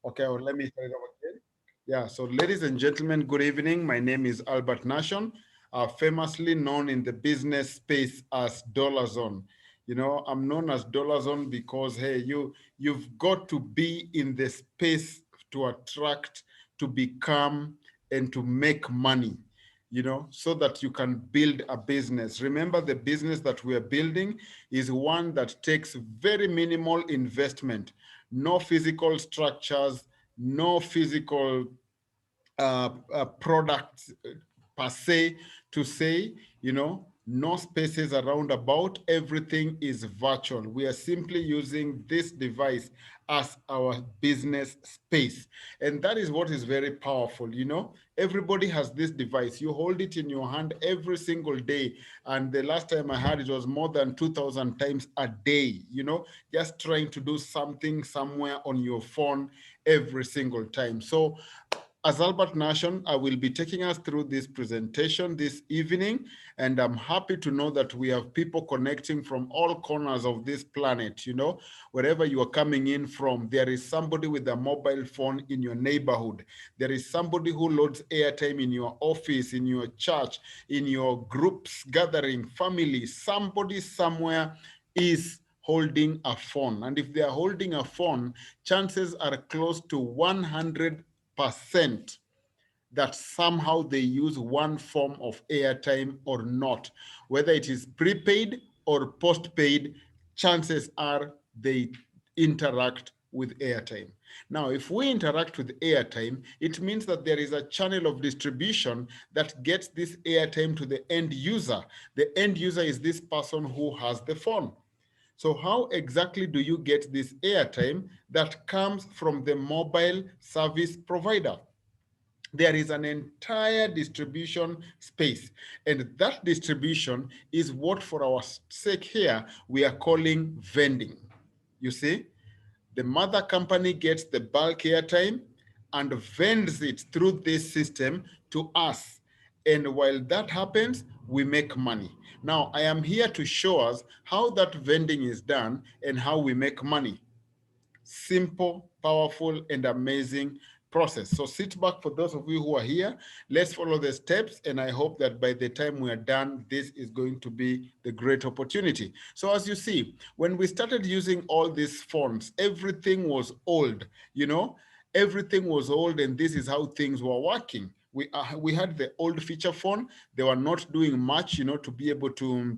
Okay, well, let me start it over again. Yeah, so ladies and gentlemen, good evening. My name is Albert Nation, famously known in the business space as Dollar Zone. You know, I'm known as Dollar Zone because hey, you've got to be in the space to attract, to become, and to make money, you know, so that you can build a business. Remember, the business that we are building is one that takes very minimal investment, no physical structures, no physical products per se to say, you know, no spaces around about, everything is virtual. We are simply using this device as our business space. And that is what is very powerful, you know. Everybody has this device. You hold it in your hand every single day. And the last time I had it was more than 2,000 times a day, you know, just trying to do something somewhere on your phone every single time. So as Albert Nation, I will be taking us through this presentation this evening, and I'm happy to know that we have people connecting from all corners of this planet. You know, wherever you are coming in from, there is somebody with a mobile phone in your neighborhood. There is somebody who loads airtime in your office, in your church, in your groups, gathering, family. Somebody somewhere is holding a phone. And if they are holding a phone, chances are close to 100% that somehow they use one form of airtime or not. Whether it is prepaid or postpaid, chances are they interact with airtime. Now, if we interact with airtime, it means that there is a channel of distribution that gets this airtime to the end user. The end user is this person who has the phone. So how exactly do you get this airtime that comes from the mobile service provider? There is an entire distribution space, and that distribution is what, for our sake here, we are calling vending. You see, the mother company gets the bulk airtime and vends it through this system to us. And while that happens, we make money. Now, I am here to show us how that vending is done and how we make money. Simple, powerful, and amazing process. So sit back for those of you who are here. Let's follow the steps, and I hope that by the time we are done, this is going to be the great opportunity. So as you see, when we started using all these phones, everything was old, you know, everything was old, and this is how things were working. We had the old feature phone. They were not doing much, you know, to be able to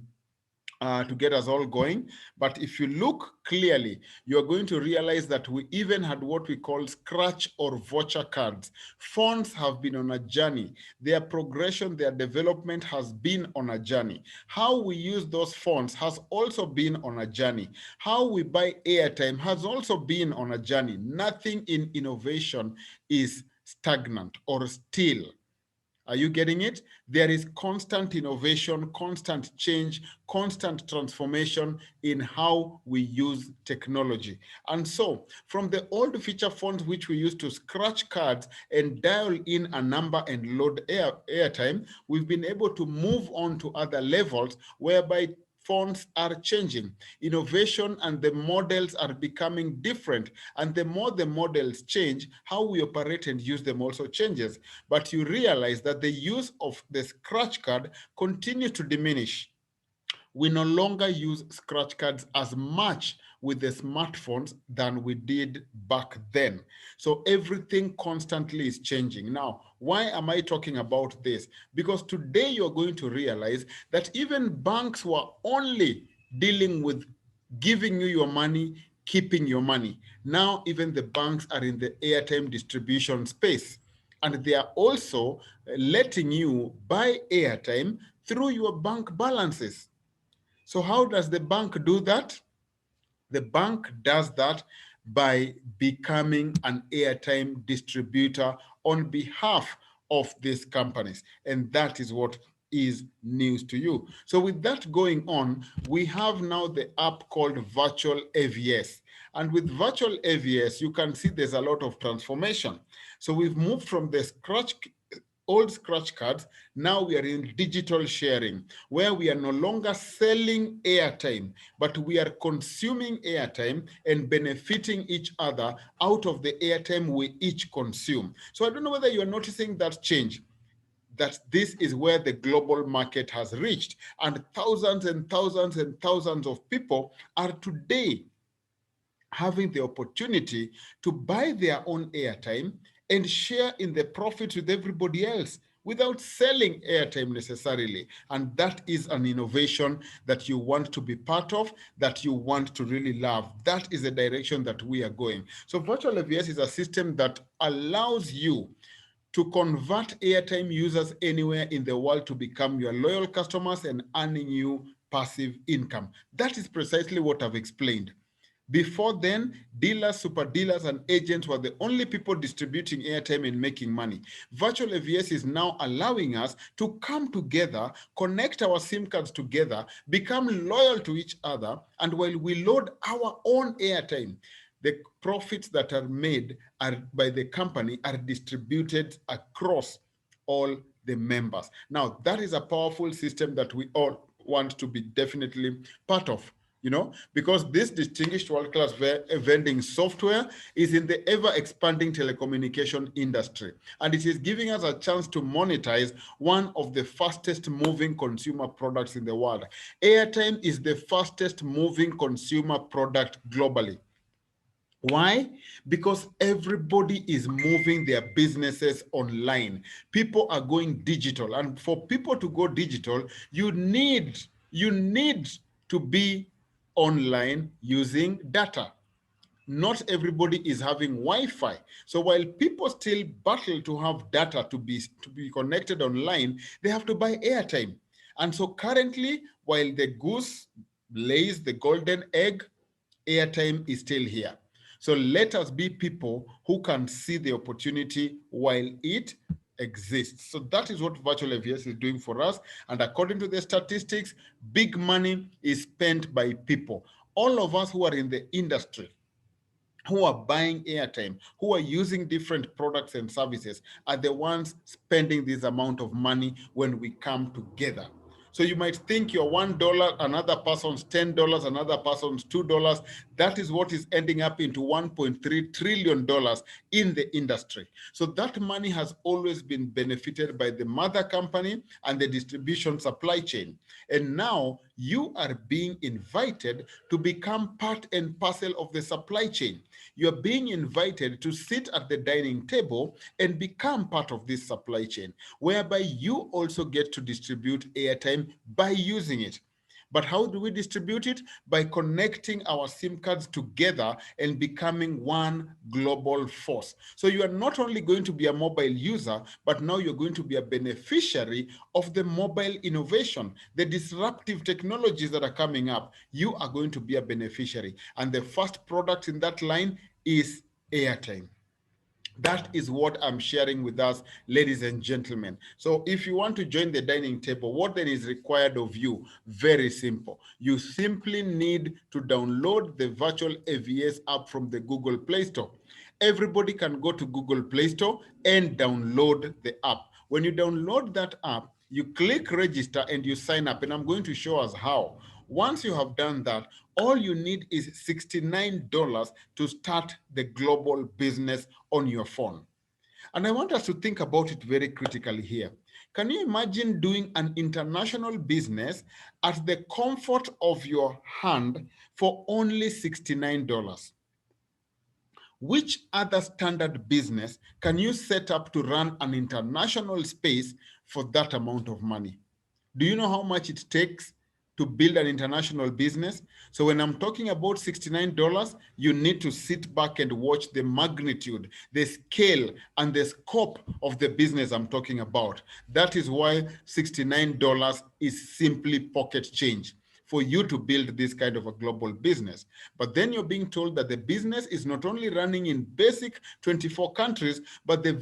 get us all going. But if you look clearly, you're going to realize that we even had what we call scratch or voucher cards. Phones have been on a journey. Their progression, their development has been on a journey. How we use those phones has also been on a journey. How we buy airtime has also been on a journey. Nothing in innovation is stagnant or still. Are you getting it? There is constant innovation, constant change, constant transformation in how we use technology. And so, from the old feature phones which we used to scratch cards and dial in a number and load airtime, we've been able to move on to other levels whereby phones are changing. Innovation and the models are becoming different. And the more the models change, how we operate and use them also changes. But you realize that the use of the scratch card continues to diminish. We no longer use scratch cards as much with the smartphones than we did back then. So everything constantly is changing. Now, why am I talking about this? Because today you're going to realize that even banks were only dealing with giving you your money, keeping your money. Now, even the banks are in the airtime distribution space. And they are also letting you buy airtime through your bank balances. So how does the bank do that? The bank does that by becoming an airtime distributor on behalf of these companies. And that is what is news to you. So with that going on, we have now the app called Virtual AVS. And with Virtual AVS, you can see there's a lot of transformation. So we've moved from the scratch old scratch cards. Now we are in digital sharing, where we are no longer selling airtime, but we are consuming airtime and benefiting each other out of the airtime we each consume. So I don't know whether you're noticing that change, that this is where the global market has reached, and thousands and thousands and thousands of people are today having the opportunity to buy their own airtime and share in the profit with everybody else without selling airtime necessarily. And that is an innovation that you want to be part of, that you want to really love. That is the direction that we are going. So Virtual AVS is a system that allows you to convert airtime users anywhere in the world to become your loyal customers and earning you passive income. That is precisely what I've explained. Before then, dealers, super dealers, and agents were the only people distributing airtime and making money. Virtual AVS is now allowing us to come together, connect our SIM cards together, become loyal to each other, and while we load our own airtime, the profits that are made by the company are distributed across all the members. Now, that is a powerful system that we all want to be definitely part of, because this distinguished world-class vending software is in the ever-expanding telecommunication industry, and it is giving us a chance to monetize one of the fastest-moving consumer products in the world. Airtime is the fastest-moving consumer product globally. Why? Because everybody is moving their businesses online. People are going digital. And for people to go digital, you need to be online using data. Not everybody is having Wi-Fi. So while people still battle to have data to be connected online, they have to buy airtime. And so currently, while the goose lays the golden egg, airtime is still here. So let us be people who can see the opportunity while it exists. So that is what Virtual AVS is doing for us. And according to the statistics, big money is spent by people. All of us who are in the industry, who are buying airtime, who are using different products and services, are the ones spending this amount of money when we come together. So you might think you're $1, another person's $10, another person's $2. That is what is ending up into $1.3 trillion in the industry. So that money has always been benefited by the mother company and the distribution supply chain. And now you are being invited to become part and parcel of the supply chain. You're being invited to sit at the dining table and become part of this supply chain, whereby you also get to distribute airtime by using it. But how do we distribute it? By connecting our SIM cards together and becoming one global force. So you are not only going to be a mobile user, but now you're going to be a beneficiary of the mobile innovation, the disruptive technologies that are coming up. You are going to be a beneficiary. And the first product in that line is airtime. That is what I'm sharing with us, ladies and gentlemen. So if you want to join the dining table, what then is required of you? Very simple. You simply need to download the Virtual AVS app from the Google Play Store. Everybody can go to Google Play Store and download the app. When you download that app, you click register and you sign up, and I'm going to show us how. Once you have done that, all you need is $69 to start the global business on your phone. And I want us to think about it very critically here. Can you imagine doing an international business at the comfort of your hand for only $69? Which other standard business can you set up to run an international space for that amount of money? Do you know how much it takes to build an international business? So when I'm talking about $69, you need to sit back and watch the magnitude, the scale, and the scope of the business I'm talking about. That is why $69 is simply pocket change for you to build this kind of a global business. But then you're being told that the business is not only running in basic 24 countries, but the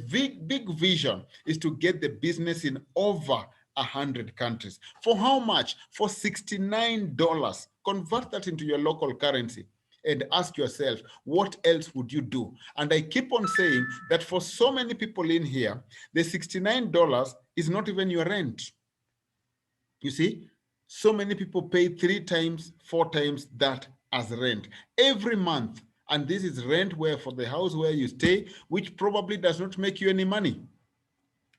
big vision is to get the business in over 100 countries. For how much? For $69. Convert that into your local currency. and ask yourself, what else would you do? And I keep on saying that for so many people in here, the $69 is not even your rent. You see, so many people pay 3 times, 4 times that as rent every month. And this is rent where for the house where you stay, which probably does not make you any money.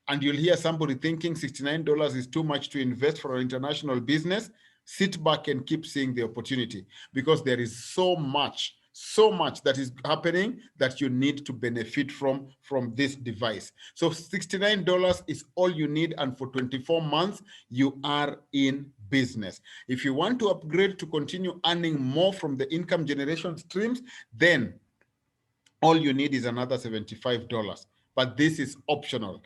And you'll hear somebody thinking $69 is too much to invest for an international business. Sit back and keep seeing the opportunity, because there is so much that is happening that you need to benefit from this device. So $69 is all you need, and for 24 months you are in business. If you want to upgrade to continue earning more from the income generation streams, then all you need is another $75, but this is optional.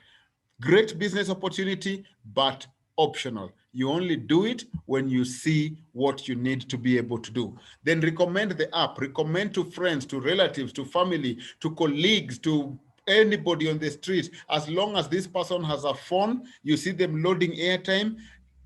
Great business opportunity, but optional. You only do it when you see what you need to be able to do. Then recommend the app, recommend to friends, to relatives, to family, to colleagues, to anybody on the street. As long as this person has a phone, you see them loading airtime,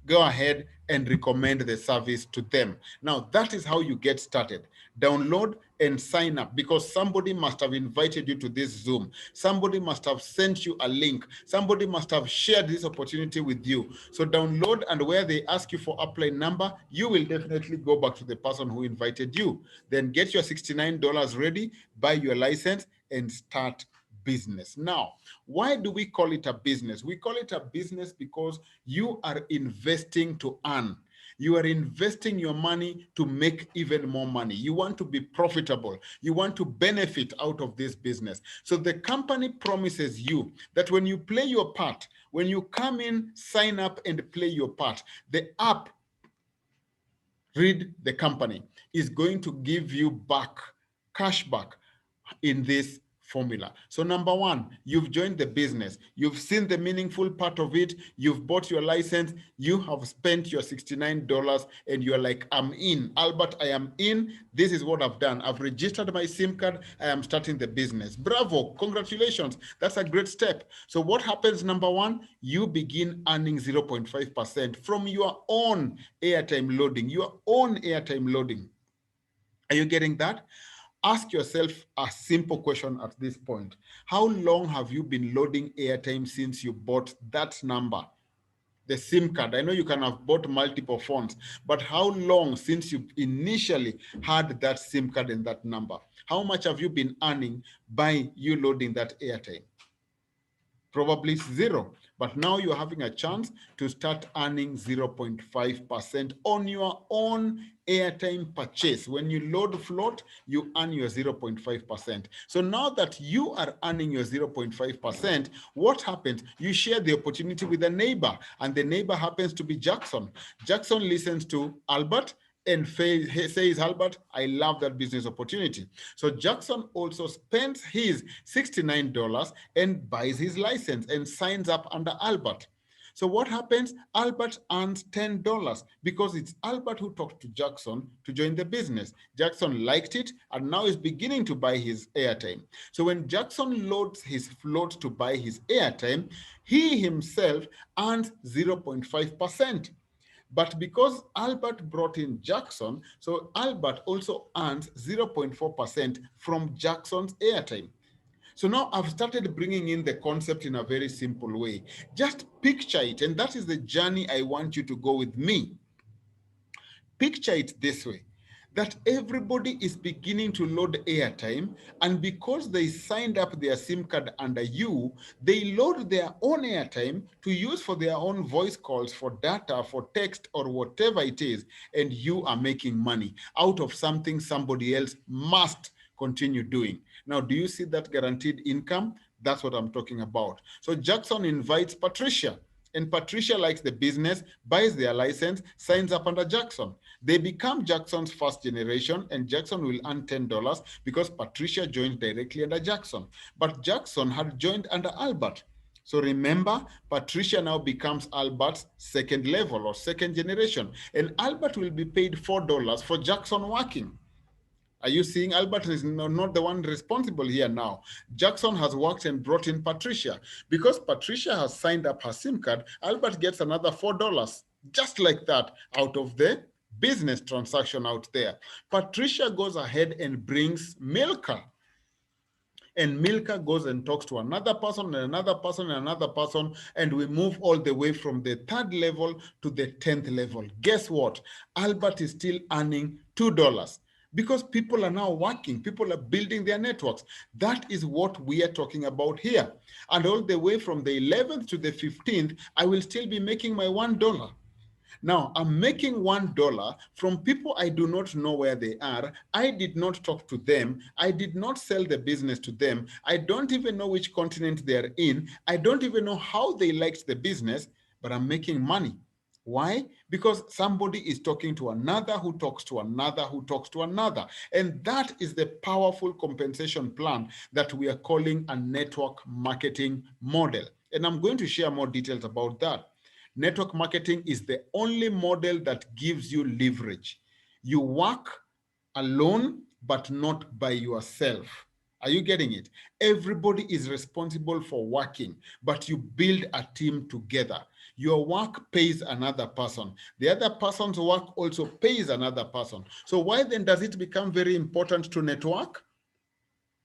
go ahead and recommend the service to them. Now, that is how you get started. Download and sign up, because somebody must have invited you to this Zoom. Somebody must have sent you a link. Somebody must have shared this opportunity with you. So download, and where they ask you for upline number, you will definitely go back to the person who invited you. Then get your $69 ready, buy your license, and start business. Now, why do we call it a business? We call it a business because you are investing to earn. You are investing your money to make even more money. You want to be profitable. You want to benefit out of this business. So the company promises you that when you play your part, when you come in, sign up and play your part, the app, read the company, is going to give you back, cash back in this formula. So number one, you've joined the business. You've seen the meaningful part of it. You've bought your license. You have spent your $69 and you're like, I'm in. Albert, I am in. This is what I've done. I've registered my SIM card. I am starting the business. Bravo. Congratulations. That's a great step. So what happens, number one, you begin earning 0.5% from your own airtime loading, your own airtime loading. Are you getting that? Ask yourself a simple question at this point. How long have you been loading airtime since you bought that number? The SIM card. I know you can have bought multiple phones, but how long since you initially had that SIM card and that number? How much have you been earning by you loading that airtime? Probably zero. But now you're having a chance to start earning 0.5% on your own airtime purchase. When you load float, you earn your 0.5%. So now that you are earning your 0.5%, what happens? You share the opportunity with a neighbor, and the neighbor happens to be Jackson. Jackson listens to Albert and says, Albert, I love that business opportunity. So Jackson also spends his $69 and buys his license and signs up under Albert. So what happens? Albert earns $10 because it's Albert who talked to Jackson to join the business. Jackson liked it and now is beginning to buy his airtime. So when Jackson loads his float to buy his airtime, he himself earns 0.5%. But because Albert brought in Jackson, so Albert also earns 0.4% from Jackson's airtime. So now I've started bringing in the concept in a very simple way. Just picture it, and that is the journey I want you to go with me. Picture it this way, that everybody is beginning to load airtime, and because they signed up their SIM card under you, they load their own airtime to use for their own voice calls, for data, for text, or whatever it is, and you are making money out of something somebody else must continue doing. Now, do you see that guaranteed income? That's what I'm talking about. So Jackson invites Patricia, and Patricia likes the business, buys their license, signs up under Jackson. They become Jackson's first generation, and Jackson will earn $10 because Patricia joined directly under Jackson. But Jackson had joined under Albert. So remember, Patricia now becomes Albert's second level or second generation, and Albert will be paid $4 for Jackson working. Are you seeing? Albert is not the one responsible here now. Jackson has worked and brought in Patricia. Because Patricia has signed up her SIM card, Albert gets another $4, just like that, out of the business transaction out there. Patricia goes ahead and brings Milka. And Milka goes and talks to another person and another person and another person, and we move all the way from the 3rd level to the 10th level. Guess what? Albert is still earning $2 because people are now working. People are building their networks. That is what we are talking about here. And all the way from the 11th to the 15th, I will still be making my $1. Now, I'm making $1 from people I do not know where they are. I did not talk to them. I did not sell the business to them. I don't even know which continent they're in. I don't even know how they liked the business, but I'm making money. Why? Because somebody is talking to another who talks to another who talks to another. And that is the powerful compensation plan that we are calling a network marketing model. And I'm going to share more details about that. Network marketing is the only model that gives you leverage. You work alone, but not by yourself. Are you getting it? Everybody is responsible for working, but you build a team together. Your work pays another person. The other person's work also pays another person. So why then does it become very important to network?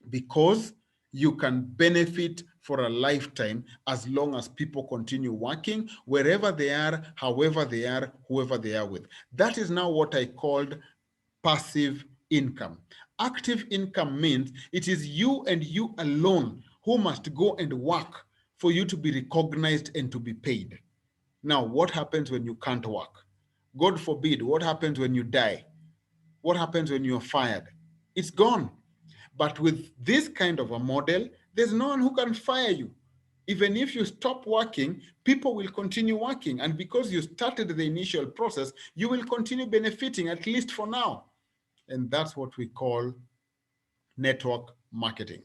Because you can benefit for a lifetime as long as people continue working wherever they are, however they are, whoever they are with. That is now what I called passive income. Active income means it is you and you alone who must go and work for you to be recognized and to be paid. Now, what happens when you can't work? God forbid, what happens when you die? What happens when you're fired? It's gone. But with this kind of a model, there's no one who can fire you. Even if you stop working, people will continue working. And because you started the initial process, you will continue benefiting, at least for now. And that's what we call network marketing.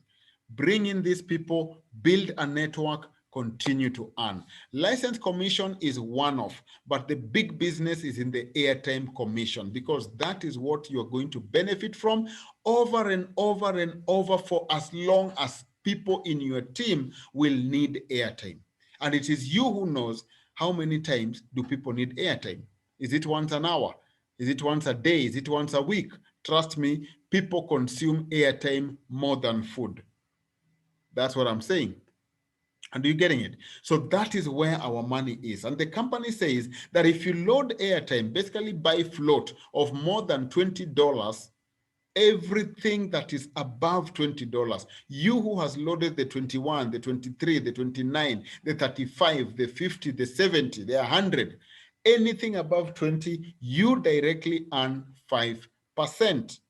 Bring in these people, build a network, continue to earn. License commission is one off, but the big business is in the airtime commission, because that is what you're going to benefit from over and over and over for as long as people in your team will need airtime. And it is you who knows how many times do people need airtime. Is it once an hour? Is it once a day? Is it once a week? Trust me, people consume airtime more than food. That's what I'm saying. And you're getting it. So that is where our money is. And the company says that if you load airtime, basically buy float of more than $20, everything that is above $20, you who has loaded the 21, the 23, the 29, the 35, the 50, the 70, the 100, anything above 20, you directly earn 5%.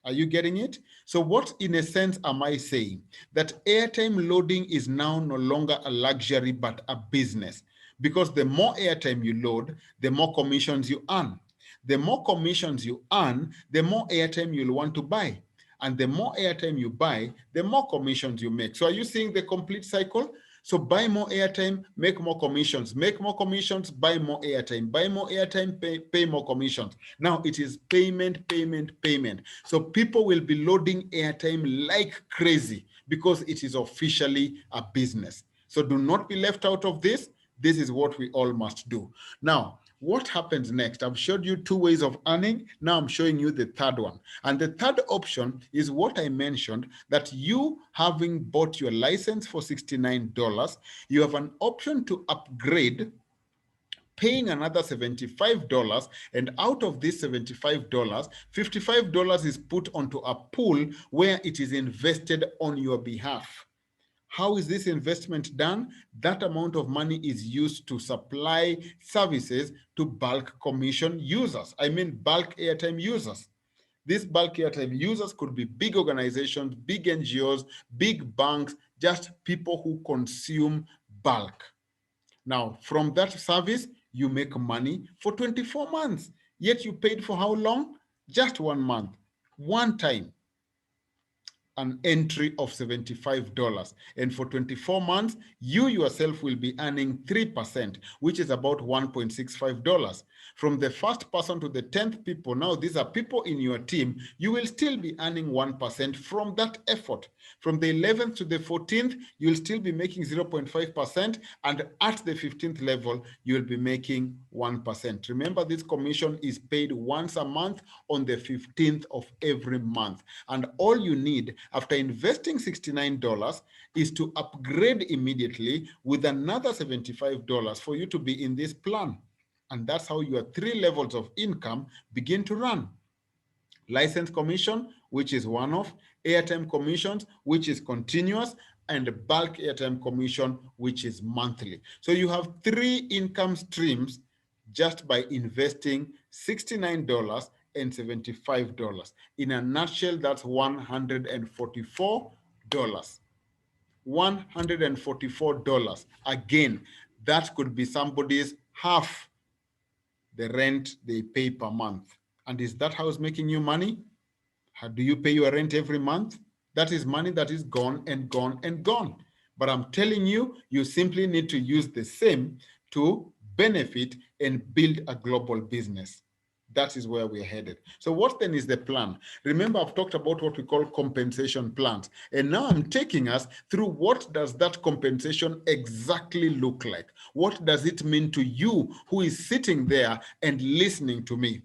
Are you getting it? So what, in a sense, am I saying? That airtime loading is now no longer a luxury, but a business. Because the more airtime you load, the more commissions you earn. The more commissions you earn, the more airtime you'll want to buy. And the more airtime you buy, the more commissions you make. So are you seeing the complete cycle? So buy more airtime, make more commissions, buy more airtime, pay more commissions. Now it is payment, payment, payment. So people will be loading airtime like crazy because it is officially a business. So do not be left out of this. This is what we all must do. Now, what happens next? I've showed you two ways of earning. Now I'm showing you the third one. And the third option is what I mentioned, that you, having bought your license for $69, you have an option to upgrade, paying another $75, and out of this $75, $55 is put onto a pool where it is invested on your behalf. How is this investment done? That amount of money is used to supply services to bulk commission users. I mean bulk airtime users. These bulk airtime users could be big organizations, big NGOs, big banks, just people who consume bulk. Now, from that service, you make money for 24 months. Yet you paid for how long? Just 1 month, one time. an entry of $75. And for 24 months, you yourself will be earning 3%, which is about $1.65. From the first person to the 10th people, now these are people in your team, you will still be earning 1% from that effort. From the 11th to the 14th, you'll still be making 0.5%, and at the 15th level, you'll be making 1%. Remember, this commission is paid once a month on the 15th of every month. And all you need after investing $69 is to upgrade immediately with another $75 for you to be in this plan. And that's how your 3 levels of income begin to run. License commission, which is one-off, airtime commissions, which is continuous, and bulk airtime commission, which is monthly. So you have 3 income streams just by investing $69 and $75. In a nutshell, that's $144. $144. Again, that could be somebody's half the rent they pay per month. And is that house making you money? How do you pay your rent every month? That is money that is gone and gone and gone. But I'm telling you, you simply need to use the same to benefit and build a global business. That is where we're headed. So what then is the plan? Remember, I've talked about what we call compensation plans. And now I'm taking us through what does that compensation exactly look like? What does it mean to you who is sitting there and listening to me?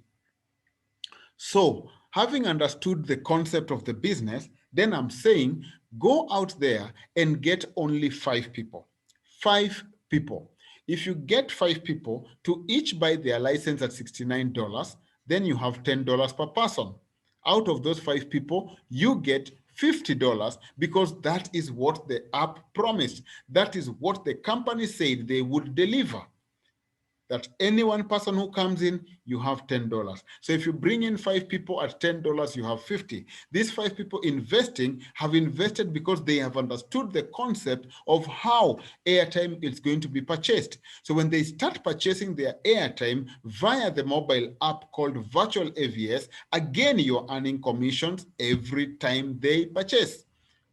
So having understood the concept of the business, then I'm saying go out there and get only 5 people. 5 people. If you get 5 people to each buy their license at $69, then you have $10 per person. Out of those 5 people, you get $50 because that is what the app promised. That is what the company said they would deliver. That any one person who comes in, you have $10. So if you bring in 5 people at $10, you have 50. These 5 people investing have invested because they have understood the concept of how airtime is going to be purchased. So when they start purchasing their airtime via the mobile app called Virtual AVS, again, you're earning commissions every time they purchase.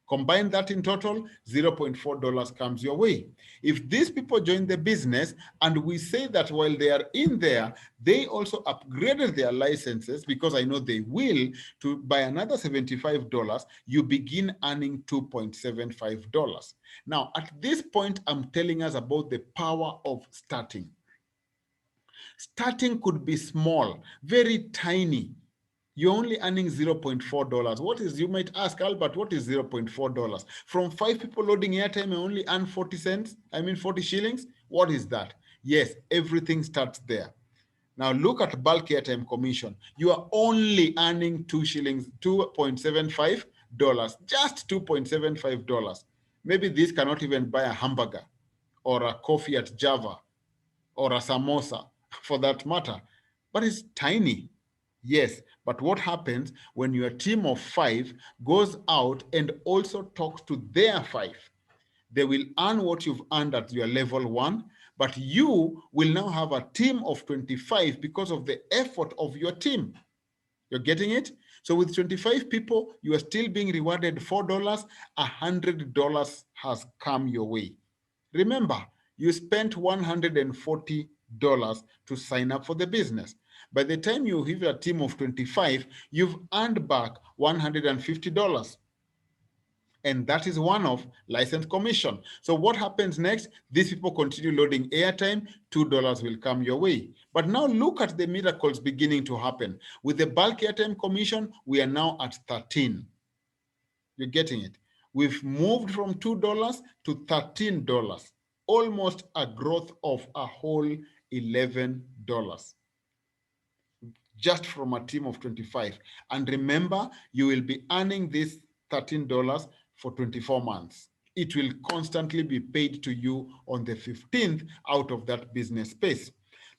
Combine that in total, $0.4 comes your way. If these people join the business and we say that while they are in there, they also upgraded their licenses, because I know they will, to buy another $75, you begin earning $2.75. Now, at this point, I'm telling us about the power of starting. Starting could be small, very tiny. You're only earning $0.4. What is, you might ask, Albert, what is $0.4? From 5 people loading airtime, I only earn 40 cents, 40 shillings. What is that? Yes, everything starts there. Now look at bulk airtime commission. You are only earning 2 shillings, $2.75, just $2.75. Maybe this cannot even buy a hamburger or a coffee at Java or a samosa for that matter, but it's tiny. Yes, but what happens when your team of 5 goes out and also talks to their 5? They will earn what you've earned at your level 1, but you will now have a team of 25 because of the effort of your team. You're getting it? So with 25 people, you are still being rewarded $4. $100 has come your way. Remember, you spent $140 to sign up for the business. By the time you have a team of 25, you've earned back $150. And that is one of license commission. So what happens next? These people continue loading airtime, $2 will come your way. But now look at the miracles beginning to happen. With the bulk airtime commission, we are now at 13. You're getting it? We've moved from $2 to $13, almost a growth of a whole $11. Just from a team of 25. And remember, you will be earning this $13 for 24 months. It will constantly be paid to you on the 15th out of that business space.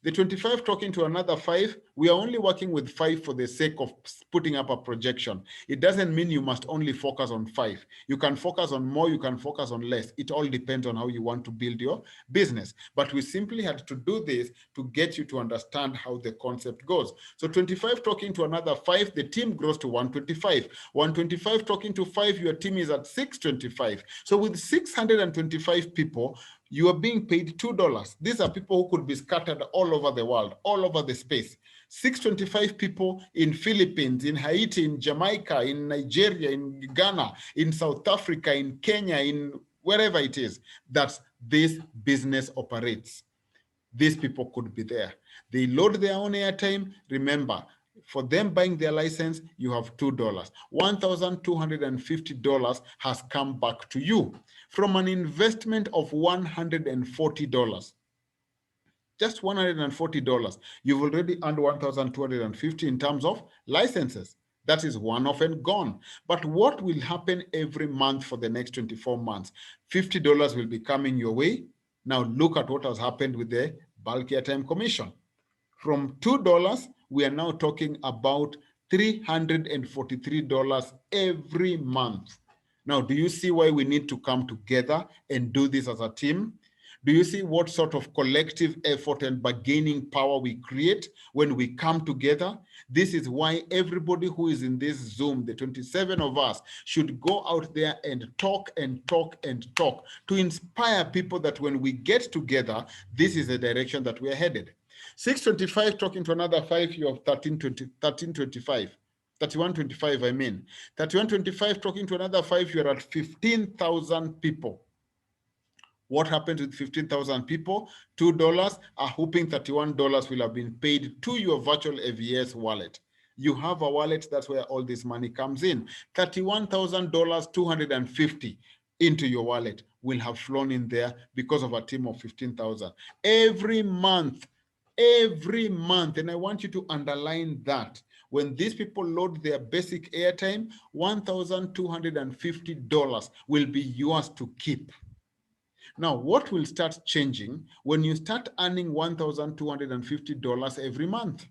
The 25 talking to another 5 We are only working with 5 for the sake of putting up a projection. It doesn't mean you must only focus on 5. You can focus on more, you can focus on less. It all depends on how you want to build your business. But we simply had to do this to get you to understand how the concept goes. So 25 talking to another 5, the team grows to 125. 125 talking to 5, your team is at 625. So with 625 people, you are being paid $2. These are people who could be scattered all over the world, all over the space. 625 people in Philippines, in Haiti, in Jamaica, in Nigeria, in Ghana, in South Africa, in Kenya, in wherever it is that this business operates. These people could be there. They load their own airtime. Remember, for them buying their license, you have $2. $1,250 has come back to you from an investment of $140. Just $140. You've already earned $1,250 in terms of licenses. That is one off and gone. But what will happen every month for the next 24 months? $50 will be coming your way. Now look at what has happened with the bulk airtime commission. From $2, we are now talking about $343 every month. Now, do you see why we need to come together and do this as a team? Do you see what sort of collective effort and bargaining power we create when we come together? This is why everybody who is in this Zoom, the 27 of us, should go out there and talk and talk and talk to inspire people that when we get together, this is the direction that we are headed. 625 talking to another 5, you have 1325. 3125, I mean. 3125 talking to another 5, you're at 15,000 people. What happens with 15,000 people? $2, a whooping $31 will have been paid to your virtual AVS wallet. You have a wallet, that's where all this money comes in. $31,000, 250 into your wallet will have flown in there because of a team of 15,000. Every month, and I want you to underline that. When these people load their basic airtime, $1,250 will be yours to keep. Now, what will start changing when you start earning $1,250 every month?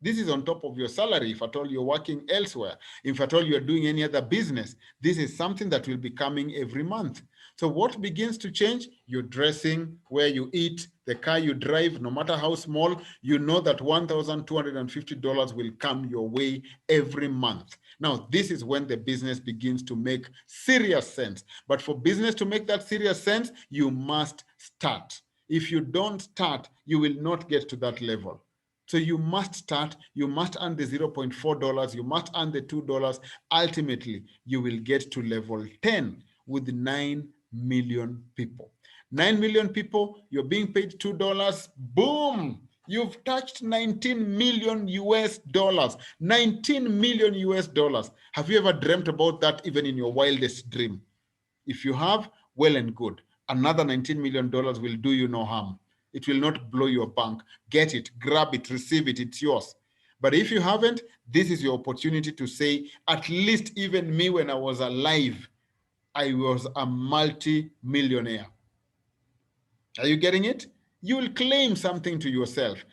This is on top of your salary, if at all you're working elsewhere. If at all you're doing any other business, this is something that will be coming every month. So what begins to change? Your dressing, where you eat, the car you drive, no matter how small, you know that $1,250 will come your way every month. Now, this is when the business begins to make serious sense. But for business to make that serious sense, you must start. If you don't start, you will not get to that level. So you must start, you must earn the $0.4, you must earn the $2. Ultimately, you will get to level 10 with 9 million people. 9 million people, you're being paid $2, boom! You've touched 19 million US dollars. 19 million US dollars. Have you ever dreamt about that even in your wildest dream? If you have, well and good. Another $19 million will do you no harm. It will not blow your bank. Get it, grab it, receive it, it's yours. But if you haven't, this is your opportunity to say, at least even me when I was alive, I was a multi-millionaire. Are you getting it? You will claim something to yourself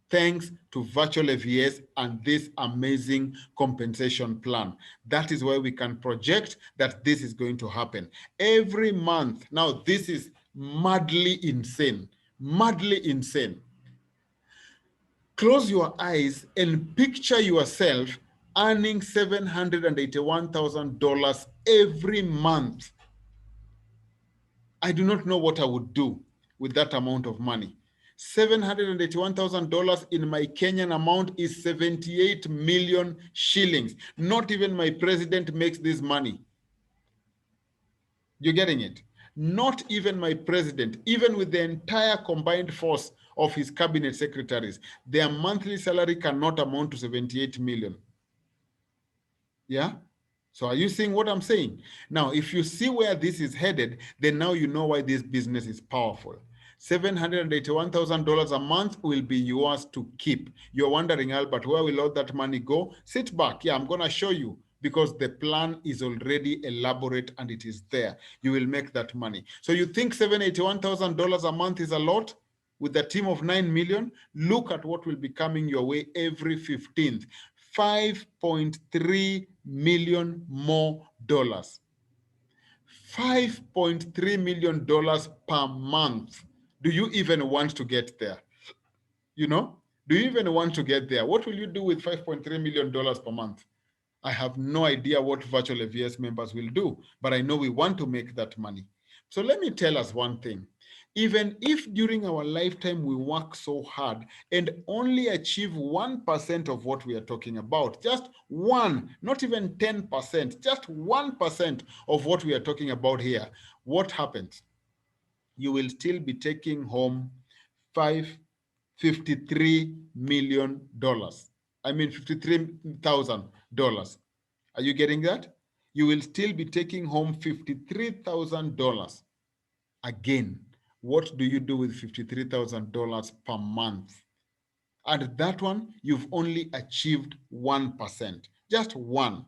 thanks to Virtual AVS and this amazing compensation plan. That is where we can project that this is going to happen every month. Now, this is madly insane. Madly insane. Close your eyes and picture yourself earning $781,000 every month. I do not know what I would do with that amount of money. $781,000 in my Kenyan amount is 78 million shillings. Not even my president makes this money. You're getting it? Not even my president, even with the entire combined force of his cabinet secretaries, their monthly salary cannot amount to 78 million. Yeah? So are you seeing what I'm saying? Now, if you see where this is headed, then now you know why this business is powerful. $781,000 a month will be yours to keep. You're wondering, Albert, where will all that money go? Sit back. Yeah, I'm going to show you, because the plan is already elaborate and it is there. You will make that money. So you think $781,000 a month is a lot? with a team of 9 million, look at what will be coming your way every 15th. $5.3 million more dollars. $5.3 million per month. Do you even want to get there? You know, do you even want to get there? What will you do with $5.3 million per month? I have no idea what Virtual AVS members will do, but I know we want to make that money. So let me tell us one thing. Even if during our lifetime we work so hard and only achieve 1% of what we are talking about, just one, not even 10%, just 1% of what we are talking about here, what happens? You will still be taking home $53 million. I mean, $53,000. Are you getting that? You will still be taking home $53,000. Again, what do you do with $53,000 per month? And that one, you've only achieved 1%, just one.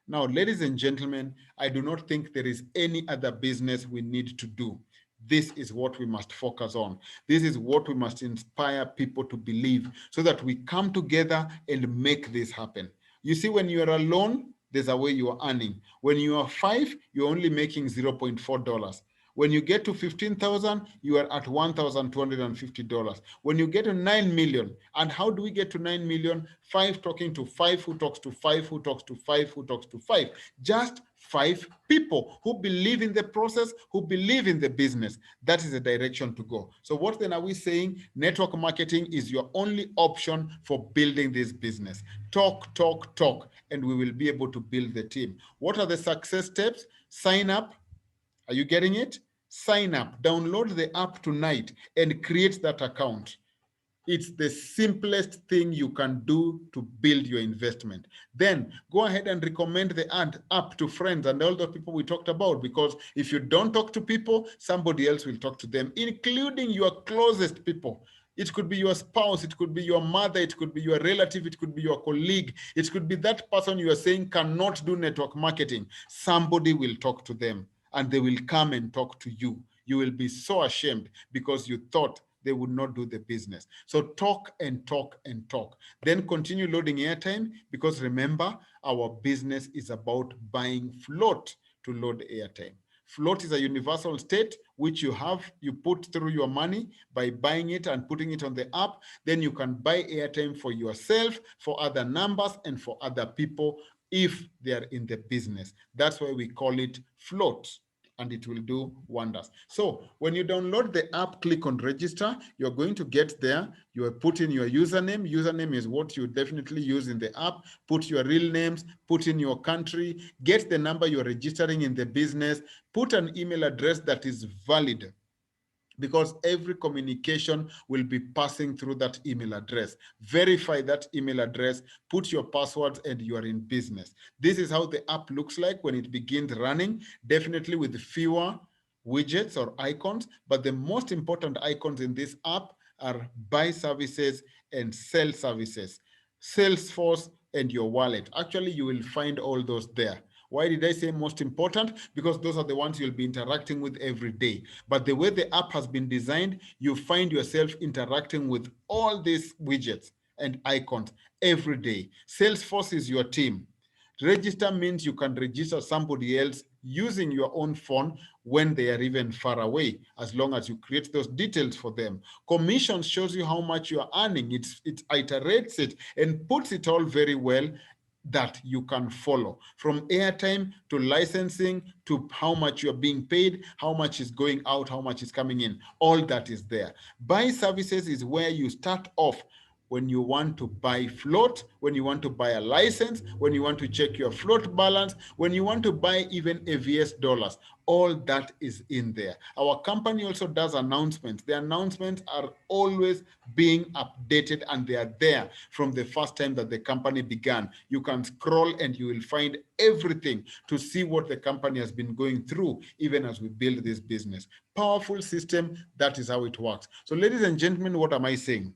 Now, ladies and gentlemen, I do not think there is any other business we need to do. This is what we must focus on. This is what we must inspire people to believe so that we come together and make this happen. You see, when you are alone, there's a way you are earning. When you are 5, you're only making $0.4. When you get to 15,000, you are at $1,250. When you get to 9 million, and how do we get to 9 million? 5 talking to 5, who talks to 5, who talks to 5, who talks to 5. Just 5 people who believe in the process, who believe in the business. That is the direction to go. So what then are we saying? Network marketing is your only option for building this business. Talk, talk, talk, and we will be able to build the team. What are the success steps? Sign up. Are you getting it? Sign up, download the app tonight and create that account. It's the simplest thing you can do to build your investment. Then go ahead and recommend the app to friends and all the people we talked about, because if you don't talk to people, somebody else will talk to them, including your closest people. It could be your spouse, it could be your mother, it could be your relative, it could be your colleague, it could be that person you are saying cannot do network marketing. Somebody will talk to them and they will come and talk to you. You will be so ashamed because you thought they would not do the business. So talk and talk and talk. Then continue loading airtime, because remember, our business is about buying float to load airtime. Float is a universal state which you put through your money by buying it and putting it on the app. Then you can buy airtime for yourself, for other numbers, and for other people if they are in the business. That's why we call it float, and it will do wonders. So when you download the app, click on register. You're going to get there. You put in your username. Username is what you definitely use in the app. Put your real names, put in your country, get the number you're registering in the business, put an email address that is valid, because every communication will be passing through that email address. Verify that email address, put your passwords, and you are in business. This is how the app looks like when it begins running, definitely with fewer widgets or icons, but the most important icons in this app are buy services and sell services, Salesforce, and your wallet. Actually, you will find all those there. Why did I say most important? Because those are the ones you'll be interacting with every day. But the way the app has been designed, you find yourself interacting with all these widgets and icons every day. Salesforce is your team. Register means you can register somebody else using your own phone when they are even far away, as long as you create those details for them. Commission shows you how much you are earning. It iterates it and puts it all very well, that you can follow, from airtime to licensing to how much you're being paid, how much is going out, how much is coming in. All that is there. Buy services is where you start off when you want to buy float, when you want to buy a license, when you want to check your float balance, when you want to buy even AVS dollars. All that is in there. Our company also does announcements. The announcements are always being updated, and they are there from the first time that the company began. You can scroll and you will find everything to see what the company has been going through, even as we build this business. Powerful system. That is how it works. So ladies and gentlemen, what am I saying?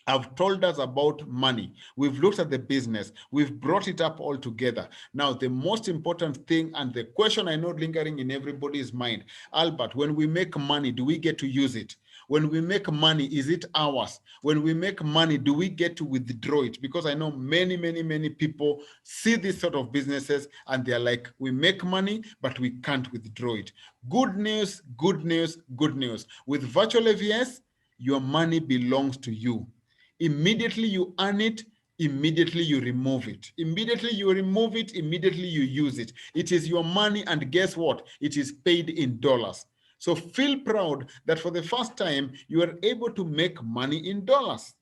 I've told us about money. We've looked at the business. We've brought it up all together. Now, the most important thing, and the question I know lingering in everybody's mind, Albert, when we make money, do we get to use it? When we make money, is it ours? When we make money, do we get to withdraw it? Because I know many people see these sort of businesses and they're like, we make money, but we can't withdraw it. Good news, good news, good news. With Virtual AVS, your money belongs to you. Immediately you earn it, immediately you remove it. Immediately you remove it, immediately you use it. It is your money, and guess what? It is paid in dollars. So feel proud that for the first time, you are able to make money in dollars.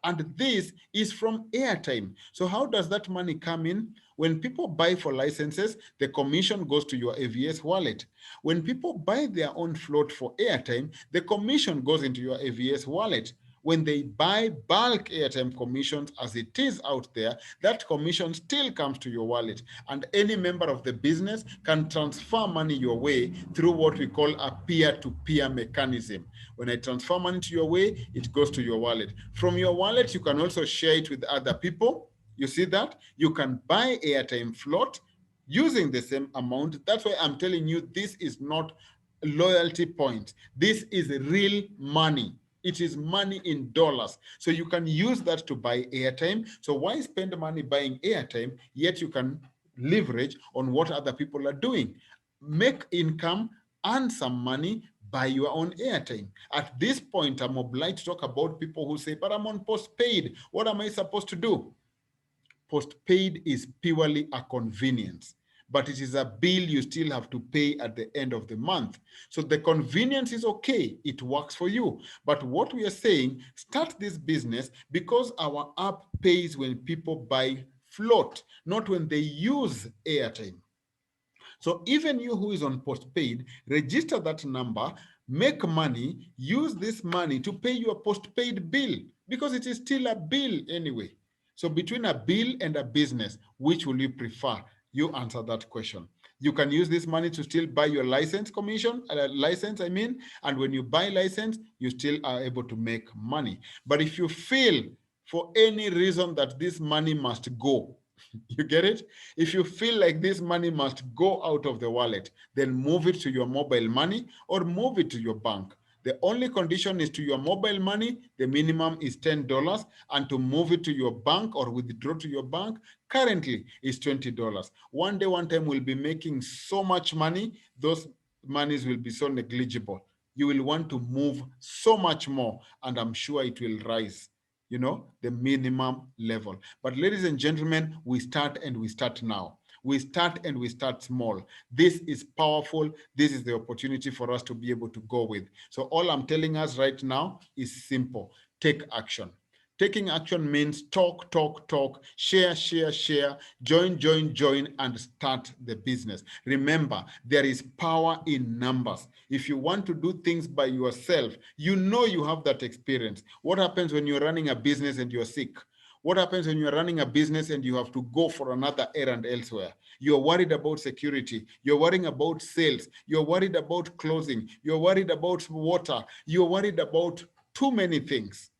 And this is from airtime. So how does that money come in? When people buy for licenses, the commission goes to your AVS wallet. When people buy their own float for airtime, the commission goes into your AVS wallet. When they buy bulk airtime commissions as it is out there, that commission still comes to your wallet. And any member of the business can transfer money your way through what we call a peer-to-peer mechanism. When I transfer money to your way, it goes to your wallet. From your wallet, you can also share it with other people. You see that? You can buy airtime float using the same amount. That's why I'm telling you, this is not loyalty points. This is real money. It is money in dollars. So you can use that to buy airtime. So why spend money buying airtime, yet you can leverage on what other people are doing? Make income, earn some money, buy your own airtime. At this point, I'm obliged to talk about people who say, but I'm on postpaid. What am I supposed to do? Postpaid is purely a convenience, but it is a bill you still have to pay at the end of the month. So the convenience is okay, it works for you. But what we are saying, start this business because our app pays when people buy float, not when they use airtime. So even you who is on postpaid, register that number, make money, use this money to pay your postpaid bill because it is still a bill anyway. So between a bill and a business, which will you prefer? You answer that question. You can use this money to still buy your license and when you buy license, you still are able to make money. But if you feel for any reason that this money must go, you get it? If you feel like this money must go out of the wallet, then move it to your mobile money or move it to your bank. The only condition is to your mobile money, the minimum is $10, and to move it to your bank or withdraw to your bank, currently is $20. One day, one time, we'll be making so much money, those monies will be so negligible. You will want to move so much more, and I'm sure it will rise, the minimum level. But ladies and gentlemen, we start now. We start and we start small. This is powerful. This is the opportunity for us to be able to go with. So all I'm telling us right now is simple. Take action. Taking action means talk, share, join, and start the business. Remember, there is power in numbers. If you want to do things by yourself, you know you have that experience. What happens when you're running a business and you're sick? What happens when you're running a business and you have to go for another errand elsewhere? You're worried about security. You're worrying about sales. You're worried about closing. You're worried about water. You're worried about too many things,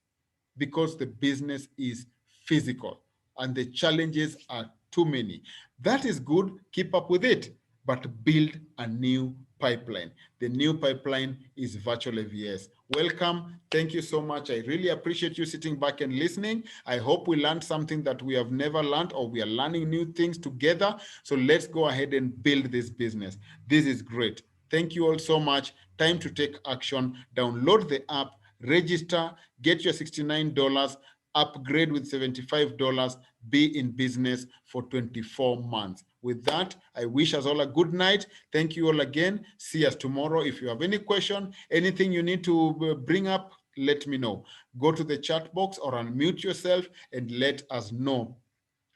because the business is physical and the challenges are too many. That is good, keep up with it, but build a new pipeline. The new pipeline is Virtual AVS. Welcome. Thank you so much. I really appreciate you sitting back and listening. I hope we learned something that we have never learned, or we are learning new things together. So let's go ahead and build this business. This is great. Thank you all so much. Time to take action. Download the app, register, get your $69, upgrade with $75, be in business for 24 months. With that, I wish us all a good night. Thank you all again. See us tomorrow. If you have any question, anything you need to bring up, let me know. Go to the chat box or unmute yourself and let us know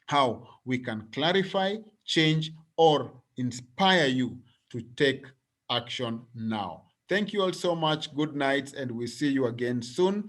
how we can clarify, change, or inspire you to take action now. Thank you all so much. Good night, and we'll see you again soon.